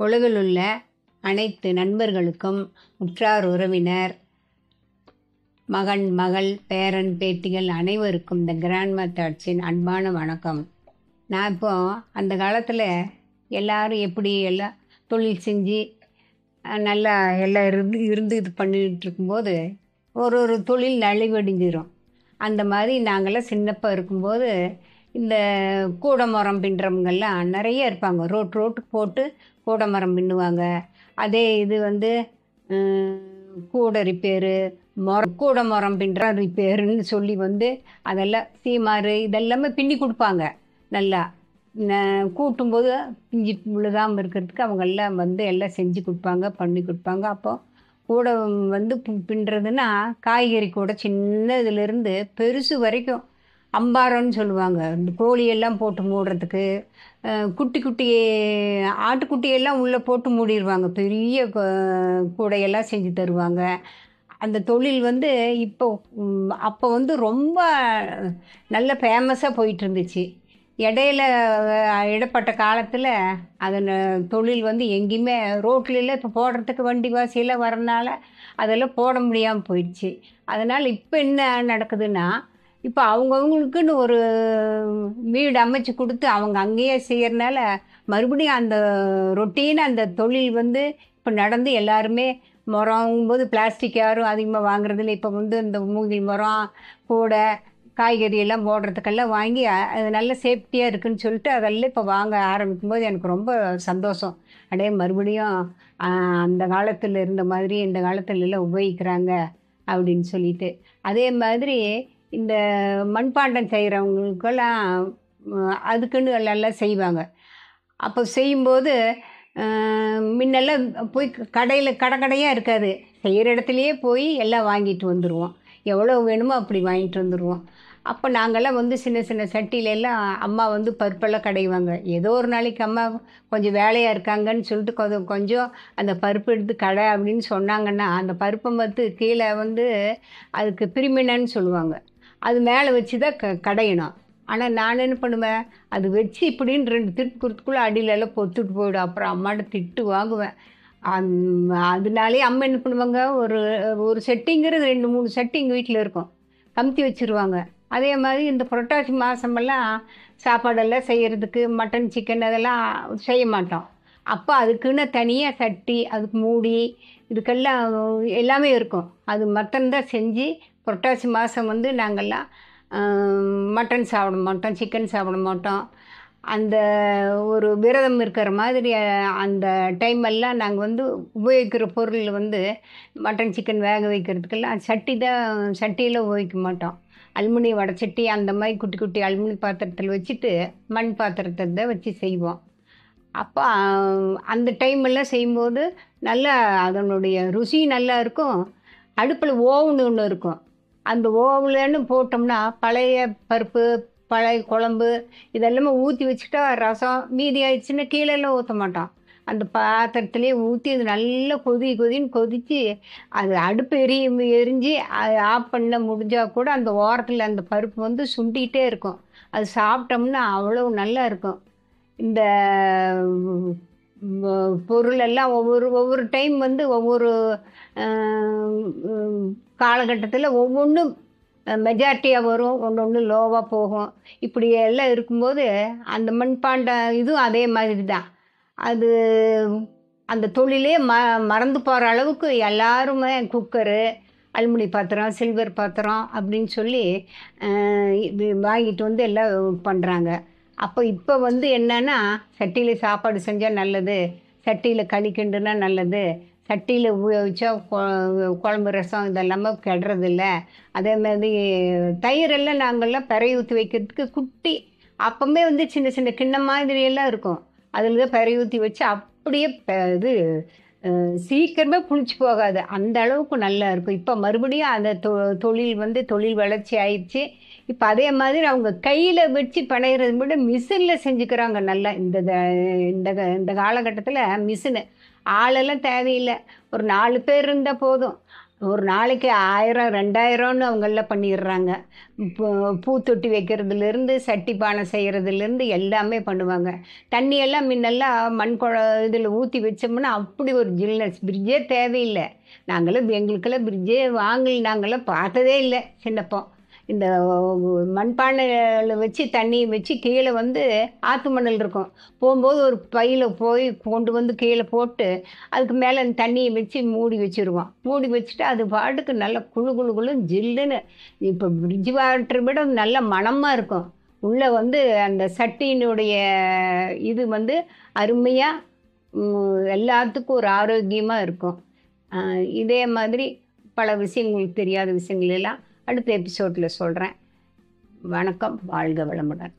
உலகில் உள்ள அனைத்து நண்பர்களுக்கும், உற்றார் உறவினர், மகன் மகள் பேரன் பேத்திகள் அனைவருக்கும் இந்த கிராண்ட்மா தாட்ஸின் அன்பான வணக்கம். நான் இப்போ அந்த காலத்தில் எல்லோரும் எப்படி எல்லாம் தொழில் செஞ்சு நல்லா எல்லாம் இருந்து இது பண்ணிகிட்டு இருக்கும்போது ஒரு தொழில் நலிவடைஞ்சிரும். அந்த மாதிரி நாங்கள்லாம் சின்னப்போ இருக்கும்போது இந்த கூடை மரம் பின்னுறவங்கெல்லாம் நிறைய இருப்பாங்க. ரோட்டுக்கு போட்டு கூடை மரம் பின்னுவாங்க. அதே இது கூடை ரிப்பேரு, கூடை மரம் பின்னுற ரிப்பேருன்னு சொல்லி அதெல்லாம் சீமாறு இதெல்லாமே பின்னி கொடுப்பாங்க. நல்லா கூட்டும்போது பிஞ்சு விழுகாமல் இருக்கிறதுக்கு அவங்கெல்லாம் எல்லாம் செஞ்சு கொடுப்பாங்க, பண்ணி கொடுப்பாங்க. அப்போ கூடை பின்னுறதுன்னா காய்கறி கூடை சின்னதுலேருந்து பெருசு வரைக்கும் அம்பாரம்னு சொல்லுவாங்க. இந்த கோழியெல்லாம் போட்டு மூடுறதுக்கு, குட்டி ஆட்டுக்குட்டியெல்லாம் உள்ளே போட்டு மூடிடுவாங்க. பெரிய கூடையெல்லாம் செஞ்சு தருவாங்க. அந்த தொழில் இப்போ அப்போ ரொம்ப நல்ல ஃபேமஸாக போயிட்டு இருந்துச்சு. இடப்பட்ட காலத்தில் அதன் தொழில் எங்கேயுமே ரோட்லலாம் இப்போ போடுறதுக்கு வண்டி வாசியெல்லாம் வரனால அதெல்லாம் போட முடியாமல் போயிடுச்சு. அதனால் இப்போ என்ன நடக்குதுன்னா, இப்போ அவங்கவுங்களுக்குன்னு ஒரு வீடு அமைச்சு கொடுத்து அவங்க அங்கேயே செய்கிறனால மறுபடியும் அந்த ரொட்டீனாக அந்த தொழில் இப்போ நடந்து எல்லாருமே மரங்கும்போது பிளாஸ்டிக் யாரும் அதிகமாக வாங்குறதில்ல. இப்போ இந்த மூங்கில் மரம் கூடை காய்கறி எல்லாம் போடுறதுக்கெல்லாம் வாங்கி அது நல்ல சேஃப்டியாக இருக்குதுன்னு சொல்லிட்டு அதெல்லாம் இப்போ வாங்க ஆரம்பிக்கும்போது எனக்கு ரொம்ப சந்தோஷம். மறுபடியும் அந்த காலத்தில் இருந்த மாதிரி இந்த காலத்துல எல்லாம் உபயோகிக்கிறாங்க அப்படின்னு சொல்லிட்டு. அதே மாதிரி இந்த மண்பாண்டம் செய்கிறவங்களுக்கெல்லாம் அதுக்குன்னு நல்லா செய்வாங்க. அப்போ செய்யும்போது முன்னெல்லாம் போய் கடையாக இருக்காது. செய்கிற இடத்துலையே போய் எல்லாம் வாங்கிட்டு வந்துடுவோம். எவ்வளோ வேணுமோ அப்படி வாங்கிட்டு வந்துடுவோம். அப்போ நாங்கள்லாம் சின்ன சட்டியிலெல்லாம் அம்மா பருப்பெல்லாம் கடைவாங்க. ஏதோ ஒரு நாளைக்கு அம்மா கொஞ்சம் வேலையாக இருக்காங்கன்னு சொல்லிட்டு கொஞ்சம் அந்த பருப்பு எடுத்து கடை அப்படின்னு சொன்னாங்கன்னா, அந்த பருப்பை கீழே அதுக்கு பிரிமினன்னு சொல்லுவாங்க. அது மேலே வச்சு தான் கடையணும். ஆனால் நான் என்ன பண்ணுவேன், அது வச்சு இப்படின்னு 2 திருப்பி கொடுத்துக்குள்ளே அடியிலெல்லாம் பொத்துட்டு போயிடும். அப்புறம் அம்மாட்ட திட்டு வாங்குவேன். அதனாலே அம்மா என்ன பண்ணுவாங்க, ஒரு செட்டிங்கிறது 2-3 செட்டி எங்கள் வீட்டில் இருக்கும், கமுத்தி வச்சுருவாங்க. அதே மாதிரி இந்த புரட்டாசி மாதமெல்லாம் சாப்பாடெல்லாம் செய்கிறதுக்கு மட்டன் சிக்கன் அதெல்லாம் செய்ய மாட்டோம். அப்போ அதுக்குன்னு தனியாக சட்டி, அதுக்கு மூடி, இதுக்கெல்லாம் எல்லாமே இருக்கும். அது மட்டன் செஞ்சு புரட்டாசி மாதம் நாங்கள்லாம் மட்டன் சாப்பிட மாட்டோம், சிக்கன் சாப்பிட மாட்டோம். அந்த ஒரு விரதம் இருக்கிற மாதிரி அந்த டைமெல்லாம் நாங்கள் உபயோகிக்கிற பொருள் மட்டன் சிக்கன் வேக வைக்கிறதுக்கெல்லாம் சட்டியில் உபயோகிக்க மாட்டோம். அலுமினிய வடைச்சட்டி அந்த மாதிரி குட்டி அலுமினி பாத்திரத்தில் வச்சுட்டு மண் பாத்திரத்தை வச்சு செய்வோம். அப்போ அந்த டைமெல்லாம் செய்யும்போது நல்லா அதனுடைய ருசி நல்லா இருக்கும். அடுப்பில் ஓவன் ஒன்று இருக்கும். அந்த ஓவன்லன்னு போட்டோம்னா பழைய பருப்பு, பழைய குழம்பு இதெல்லாமே ஊற்றி வச்சுட்டா ரசம் மீதி ஆயிடுச்சுன்னா கீழெல்லாம் ஊற்ற மாட்டோம். அந்த பாத்திரத்துலேயே ஊற்றி அது நல்லா கொதின்னு கொதித்து அது அடுப்பு எரிஞ்சு ஆஃப் பண்ண முடிஞ்சால் கூட அந்த ஓரத்தில் அந்த பருப்பு சுண்டிகிட்டே இருக்கும். அது சாப்பிட்டோம்னா அவ்வளோ நல்லா இருக்கும். இந்த பொருளெல்லாம் ஒவ்வொரு டைம் ஒவ்வொரு காலகட்டத்தில் ஒவ்வொன்றும் மெஜாரிட்டியாக வரும், ஒன்று லோவாக போகும். இப்படி எல்லாம் இருக்கும்போது அந்த மண்பாண்ட இதுவும் அதே மாதிரி தான். அது அந்த தொழிலே மறந்து போகிற அளவுக்கு எல்லாருமே குக்கரு, அலுமினி பாத்திரம், சில்வர் பாத்திரம் அப்படின்னு சொல்லி இது வாங்கிட்டு எல்லாம் பண்ணுறாங்க. அப்போ இப்போ என்னன்னா சட்டியில் சாப்பாடு செஞ்சால் நல்லது, சட்டியில் களி கிண்டுனா நல்லது, சட்டியில் உபயோகித்தா குழம்பு ரசம் இதெல்லாமே கெடுறதில்ல. அதே மாதிரி தயிரெல்லாம் நாங்கள்லாம் பிறை ஊற்றி வைக்கிறதுக்கு குட்டி அப்போமே சின்ன கிண்ணம் மாதிரியெல்லாம் இருக்கும். அதில் தான் பிறை ஊற்றி வச்சு அப்படியே இது சீக்கிரமே புளிச்சு போகாது, அந்த அளவுக்கு நல்லா இருக்கும். இப்போ மறுபடியும் அந்த தொழில் வளர்ச்சி ஆயிடுச்சு. இப்போ அதே மாதிரி அவங்க கையில் வச்சு பிணையிறத விட மிஷினில் செஞ்சுக்கிறாங்க நல்லா. இந்த காலகட்டத்தில் மிஷினு ஆளெல்லாம் தேவையில்லை. ஒரு 4 பேர் இருந்தால் போதும். ஒரு நாளைக்கு 1000 2000ன்னு அவங்கெல்லாம் பண்ணிடுறாங்க. பூத்தொட்டி வைக்கிறதுலேருந்து சட்டி பானை செய்கிறதுலேருந்து எல்லாமே பண்ணுவாங்க. தண்ணியெல்லாம் முன்னெல்லாம் இதில் ஊற்றி வச்சோம்னா அப்படி ஒரு ஜில்னஸ், ஃப்ரிட்ஜே தேவையில்லை. நாங்களாம் எங்களுக்கெல்லாம் ஃப்ரிட்ஜே வாங்கல, நாங்களாம் பார்த்ததே இல்லை சின்னப்போ. இந்த மண்பானையில் வச்சு தண்ணியை வச்சு கீழே வந்து ஆற்று மணல் இருக்கும். போகும்போது ஒரு பையில் போய் கொண்டு வந்து கீழே போட்டு அதுக்கு மேலே அந்த தண்ணியை வச்சு மூடி வச்சுருவோம். மூடி வச்சுட்டு அது பாட்டுக்கு நல்லா குளு குளு குளுன்னு ஜில்லுன்னு, இப்போ ஃப்ரிட்ஜ் வாட்டரை விட நல்ல மணமாக இருக்கும். உள்ளே வந்து அந்த சட்டியினுடைய இது வந்து அருமையாக எல்லாத்துக்கும் ஒரு ஆரோக்கியமாக இருக்கும். இதே மாதிரி பல விஷயங்களுக்கு தெரியாத விஷயங்கள் எல்லாம் அடுத்த எபிசோடில் சொல்கிறேன். வணக்கம். வாழ்க வளமுடன்.